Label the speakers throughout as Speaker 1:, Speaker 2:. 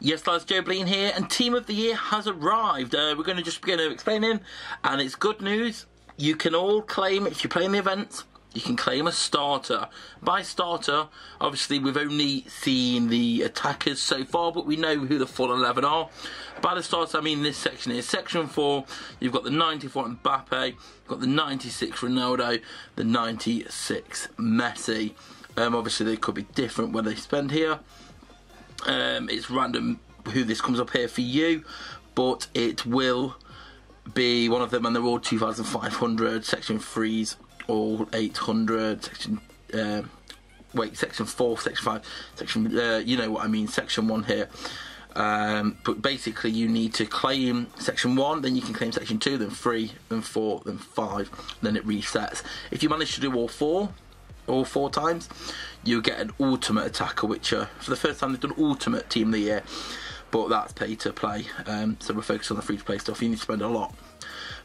Speaker 1: Yes, that's JOEBILINE here, and Team of the Year has arrived. We're going to just begin explaining, and it's good news. You can all claim, if you're playing the events, you can claim a starter. By starter, obviously we've only seen the attackers so far, but we know who the full 11 are. By the starter, I mean this section here. Section 4, you've got the 94 Mbappe, you've got the 96 Ronaldo, the 96 Messi. Obviously they could be different when they spend here. It's random who this comes up here for you, but it will be one of them, and they're all 2,500. Section 3's all 800. Section section 4, section 5, section you know what I mean, section 1 here. But basically you need to claim section 1, then you can claim section 2, then 3, then 4, then 5, then it resets. If you manage to do all four times, you get an ultimate attacker, which for the first time they've done ultimate Team of the Year, but that's pay to play. So we're focused on the free to play stuff. You need to spend a lot,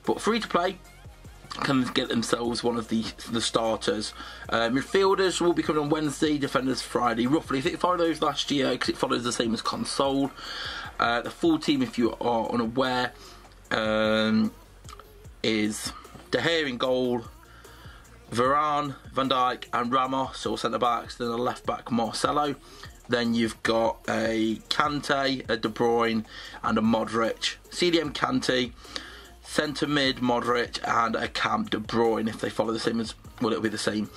Speaker 1: but free to play can get themselves one of the starters. Midfielders will be coming on Wednesday, defenders Friday, roughly. If it followed those last year, because it follows the same as console. The full team, if you are unaware, is De Gea in goal, Varane, Van Dijk and Ramos, all centre backs. Then a left back Marcelo. Then you've got a Kante, a De Bruyne and a Modric. CDM Kante, centre mid Modric and a Cam De Bruyne. If they follow the same as, well, it'll be the same.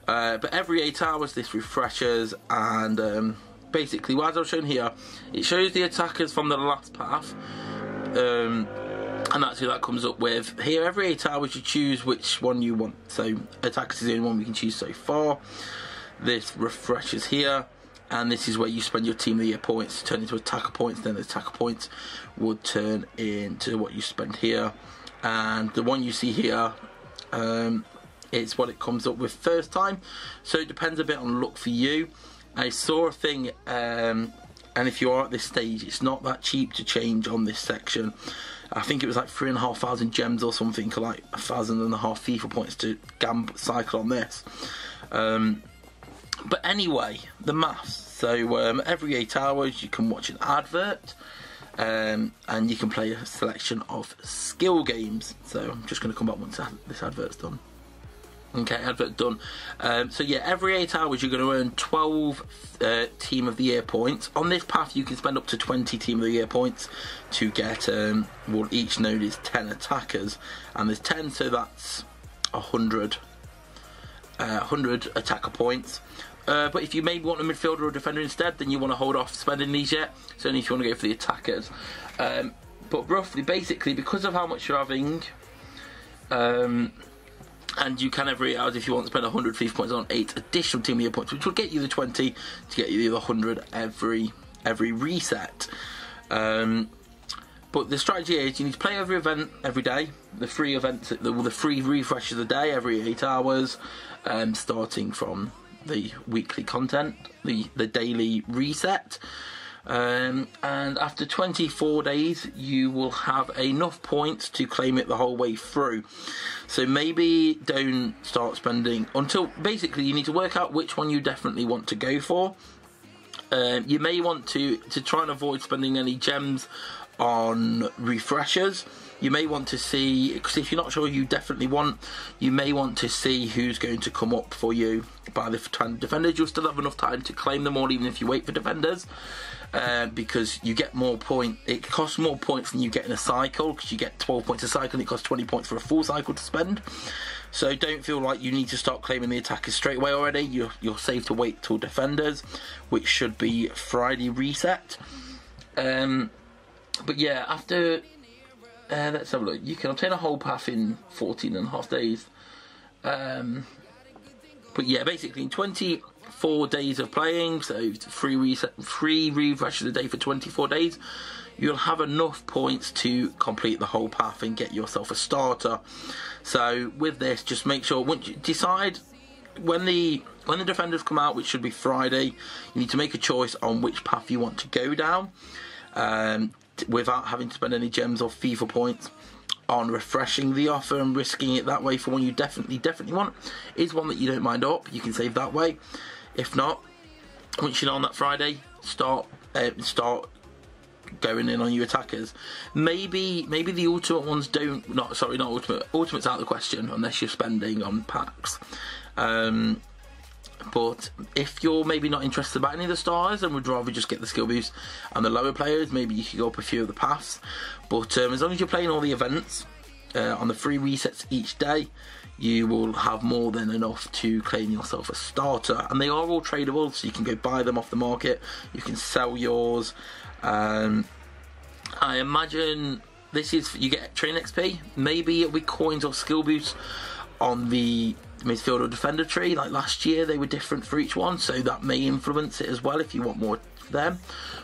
Speaker 1: But every 8 hours this refreshes, and basically, as I've shown here, it shows the attackers from the last path. And that's who that comes up with. Here, every 8 hours you choose which one you want. So, attackers is the only one we can choose so far. This refreshes here, and this is where you spend your Team of the Year points to turn into attacker points. Then the attacker points would turn into what you spend here. And the one you see here, it's what it comes up with first time. So it depends a bit on luck for you. I saw a thing, and if you are at this stage, it's not that cheap to change on this section. I think it was like 3,500 gems or something, or like 1,500 FIFA points to cycle on this. But anyway, the maths. So every 8 hours you can watch an advert, and you can play a selection of skill games. So I'm just going to come back once this advert's done. Okay, advert done. So yeah, every 8 hours you're going to earn 12 Team of the Year points. On this path you can spend up to 20 Team of the Year points to get, well, each node is 10 attackers, and there's 10, so that's 100 attacker points. But if you maybe want a midfielder or defender instead, then you want to hold off spending these yet. So only if you want to go for the attackers. But roughly, basically, because of how much you're having, and you can every 8 hours, if you want to spend 100 FIFA points on 8 additional Team of the Year points, which will get you the 20 to get you the 100 every reset. But the strategy is you need to play every event every day. The free events, the free refreshes a day every 8 hours, starting from the weekly content, the daily reset. And after 24 days you will have enough points to claim it the whole way through. So maybe don't start spending until, basically you need to work out which one you definitely want to go for. You may want to try and avoid spending any gems on refreshers. You may want to see, because if you're not sure you definitely want, you may want to see who's going to come up for you by the defenders. You'll still have enough time to claim them all, even if you wait for defenders, because you get more points. It costs more points than you get in a cycle, because you get 12 points a cycle and it costs 20 points for a full cycle to spend. So don't feel like you need to start claiming the attackers straight away already. You're safe to wait till defenders, which should be Friday reset. But yeah, after let's have a look. You can obtain a whole path in 14.5 days. But yeah, basically in 24 days of playing, so free refreshes a day for 24 days, you'll have enough points to complete the whole path and get yourself a starter. So with this, just make sure, once you decide when the defenders come out, which should be Friday, you need to make a choice on which path you want to go down, without having to spend any gems or FIFA points on refreshing the offer and risking it that way for one you definitely want. Is one that you don't mind up, you can save that way. If not, once you're on that Friday, start going in on your attackers. Maybe the ultimate ones don't. Not ultimate. Ultimate's out of the question unless you're spending on packs. But if you're maybe not interested about any of the stars and would rather just get the skill boost and the lower players, maybe you could go up a few of the paths. But as long as you're playing all the events on the free resets each day, you will have more than enough to claim yourself a starter. And they are all tradable, so you can go buy them off the market. You can sell yours. I imagine this is, you get train XP. Maybe it'll be coins or skill boosts on the midfield or defender tree. Like last year, they were different for each one, so that may influence it as well if you want more for them.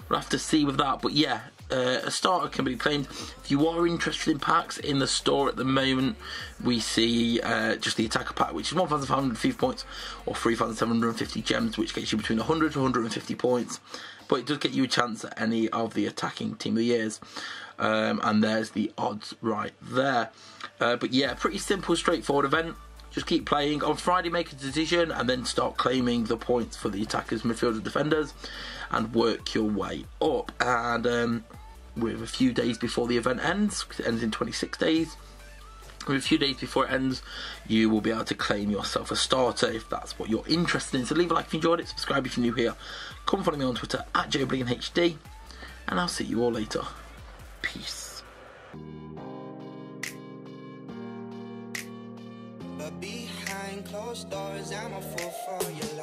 Speaker 1: We'll have to see with that. But yeah, a starter can be claimed. If you are interested in packs in the store at the moment, we see just the attacker pack, which is 1,550 points or 3,750 gems, which gets you between 100 to 150 points. But it does get you a chance at any of the attacking team of the years. And there's the odds right there. But yeah, pretty simple, straightforward event. Just keep playing. On Friday, make a decision and then start claiming the points for the attackers, midfielders, defenders, and work your way up. And with a few days before the event ends, because it ends in 26 days, with a few days before it ends, you will be able to claim yourself a starter if that's what you're interested in. So leave a like if you enjoyed it, subscribe if you're new here, come follow me on Twitter at joebilineHD, and I'll see you all later. Peace.
Speaker 2: But behind closed doors, I'm a fool for you.